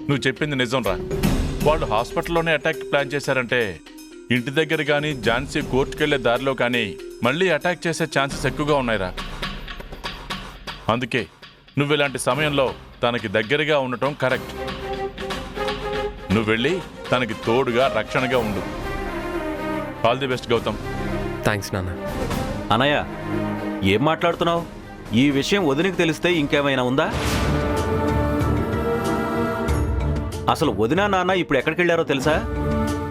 నువ్వు చెప్పింది నిజం రా. వాళ్ళు హాస్పిటల్లోనే అటాక్ ప్లాన్ చేశారంటే ఇంటి దగ్గర కానీ ఝాన్సీ కోర్టుకెళ్లే దారిలో కానీ మళ్ళీ అటాక్ చేసే ఛాన్సెస్ ఎక్కువగా ఉన్నాయిరా. అందుకే నువ్వు ఇలాంటి సమయంలో తనకి దగ్గరగా ఉండటం కరెక్ట్. నువ్వు వెళ్ళి తనకి తోడుగా రక్షణగా ఉండు. All the best Gautam. Thanks నాన్న. అన్నయ్య, ఏం మాట్లాడుతున్నావు? ఈ విషయం వదినకి తెలిస్తే ఇంకేమైనా ఉందా? అసలు వదిన నాన్న ఇప్పుడు ఎక్కడికి వెళ్ళారో తెలుసా?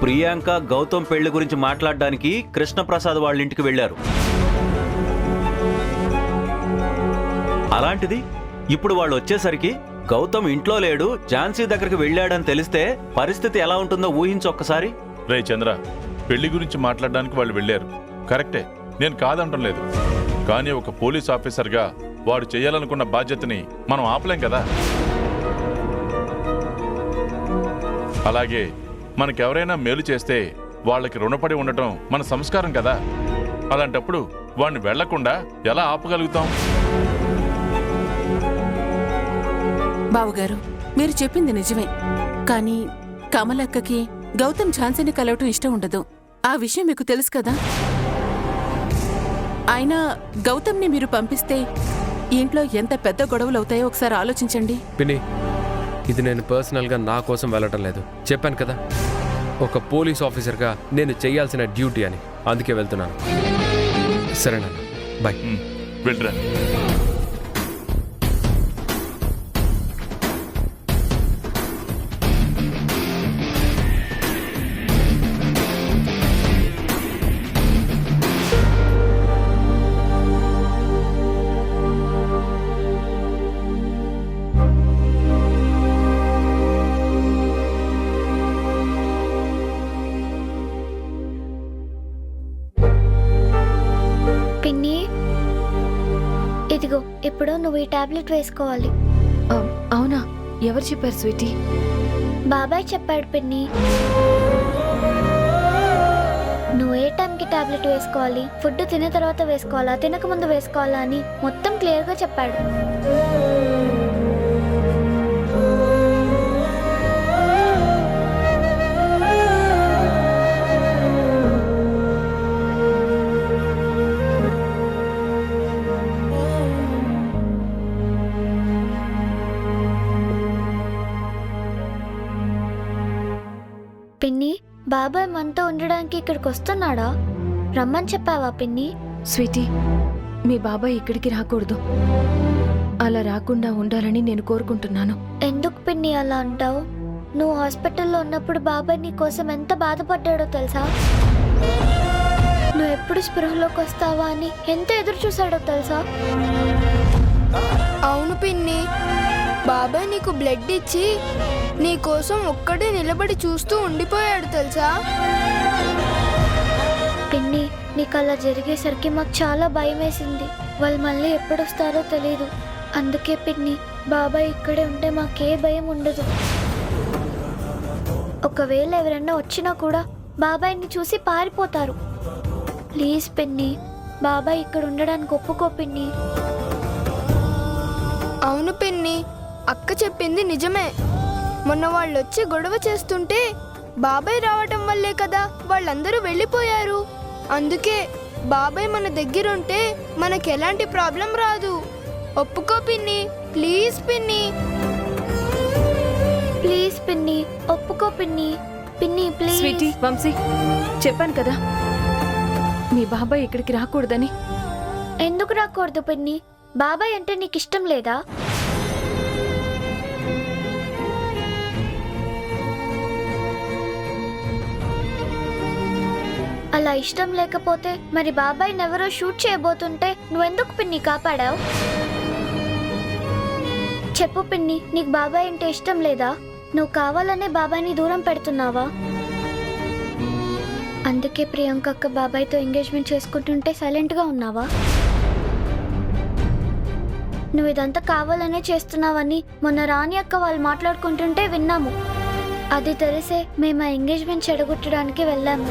ప్రియాంక గౌతమ్ పెళ్లి గురించి మాట్లాడడానికి కృష్ణప్రసాద్ వాళ్ళ ఇంటికి వెళ్ళారు. అలాంటిది ఇప్పుడు వాళ్ళు వచ్చేసరికి గౌతమ్ ఇంట్లో లేడు, ఝాన్సీ దగ్గరికి వెళ్ళాడని తెలిస్తే పరిస్థితి ఎలా ఉంటుందో ఊహించు ఒక్కసారి. రే చంద్ర, పెళ్లి గురించి మాట్లాడడానికి వాళ్ళు వెళ్ళారు కరెక్టే, నేను కాదంటం లేదు. కానీ ఒక పోలీస్ ఆఫీసర్గా వాడు చేయాలనుకున్న బాధ్యతని మనం ఆపలేం కదా. అలాగే మనకెవరైనా మేలు చేస్తే వాళ్ళకి రుణపడి ఉండటం మన సంస్కారం కదా. అలాంటప్పుడు వాడిని వెళ్లకుండా ఎలా ఆపగలుగుతాం? బావగారు, మీరు చెప్పింది నిజమే. కానీ కమలక్కకి గౌతమ్ ఝాన్సీని కలవటం ఇష్టం ఉండదు. ఆ విషయం మీకు తెలుసు కదా. అయినా గౌతమ్ని మీరు పంపిస్తే ఇంట్లో ఎంత పెద్ద గొడవలు అవుతాయో ఒకసారి ఆలోచించండి. పిన్ని, ఇది నేను పర్సనల్గా నా కోసం వెళ్ళటం లేదు. చెప్పాను కదా, ఒక పోలీస్ ఆఫీసర్గా నేను చేయాల్సిన డ్యూటీ అని. అందుకే వెళ్తున్నాను. సరేనా, బాయ్. వెళ్ళరా. ఇదిగో, ఇప్పుడు నువ్వు ఈ టాబ్లెట్ వేసుకోవాలి. అవునా? ఎవరు చెప్పారు స్వీటీ? బాబాయ్ చెప్పాడు పిన్ని. నువ్వు ఏ టైంకి టాబ్లెట్ వేసుకోవాలి, ఫుడ్ తిన్న తర్వాత వేసుకోవాలా, తినక ముందు వేసుకోవాలా అని మొత్తం క్లియర్గా చెప్పాడు. పిన్ని, బాబాయ్ మనతో ఉండడానికి ఇక్కడికి వస్తున్నాడా? రమ్మని చెప్పావా పిన్ని? స్వీటీ, మీ బాబాయ్ ఇక్కడికి రాకూడదు. అలా రాకుండా ఉండాలని నేను కోరుకుంటున్నాను. ఎందుకు పిన్ని అలా అంటావు? నువ్వు హాస్పిటల్లో ఉన్నప్పుడు బాబాయ్ నీ కోసం ఎంత బాధపడ్డాడో తెలుసా? నువ్వు ఎప్పుడు స్పృహలోకి వస్తావా అని ఎంత ఎదురు చూసాడో తెలుసా? అవును పిన్ని, బాబాయ్ నీకు బ్లడ్ ఇచ్చి నీ కోసం ఒక్కడే నిలబడి చూస్తూ ఉండిపోయాడు తెలుసా? పిన్ని, నీకు అలా జరిగేసరికి మాకు చాలా భయం వేసింది. వాళ్ళు మళ్ళీ ఎప్పుడొస్తారో తెలీదు. అందుకే పిన్ని, బాబాయ్ ఇక్కడే ఉంటే మాకే భయం ఉండదు. ఒకవేళ ఎవరైనా వచ్చినా కూడా బాబాయ్ని చూసి పారిపోతారు. ప్లీజ్ పిన్ని, బాబాయ్ ఇక్కడ ఉండడానికి ఒప్పుకో పిన్ని. అవును పిన్ని, అక్క చెప్పింది నిజమే. మొన్న వాళ్ళు వచ్చి గొడవ చేస్తుంటే బాబాయ్ రావటం వల్లే కదా వాళ్ళందరూ వెళ్ళిపోయారు. అందుకే బాబాయ్ మన దగ్గరుంటే మనకి ఎలాంటి ప్రాబ్లం రాదు. ఒప్పుకో పిన్ని, ప్లీజ్ పిన్ని. ప్లీజ్ పిన్ని, ఒప్పుకో పిన్ని. పిన్ని ప్లీజ్. స్వీటీ, వంశీ, చెప్పాను కదా మీ బాబాయ్ ఇక్కడికి రాకూడదని. ఎందుకు రాకూడదు పిన్ని? బాబాయ్ అంటే నీకు ఇష్టం లేదా? అలా ఇష్టం లేకపోతే మరి బాబాయ్ని ఎవరో షూట్ చేయబోతుంటే నువ్వెందుకు పిన్ని కాపాడావు? చెప్పు పిన్ని, నీకు బాబాయ్ అంటే ఇష్టం లేదా? నువ్వు కావాలనే బాబాయ్ని దూరం పెడుతున్నావా? అందుకే ప్రియాంక అక్క బాబాయ్తో ఎంగేజ్మెంట్ చేసుకుంటుంటే సైలెంట్గా ఉన్నావా? నువ్వు ఇదంతా కావాలనే చేస్తున్నావని మొన్న రాణి అక్క వాళ్ళు మాట్లాడుకుంటుంటే విన్నాము. అది తెలిసే మేము ఆ ఎంగేజ్మెంట్ చెడగొట్టడానికి వెళ్ళాము.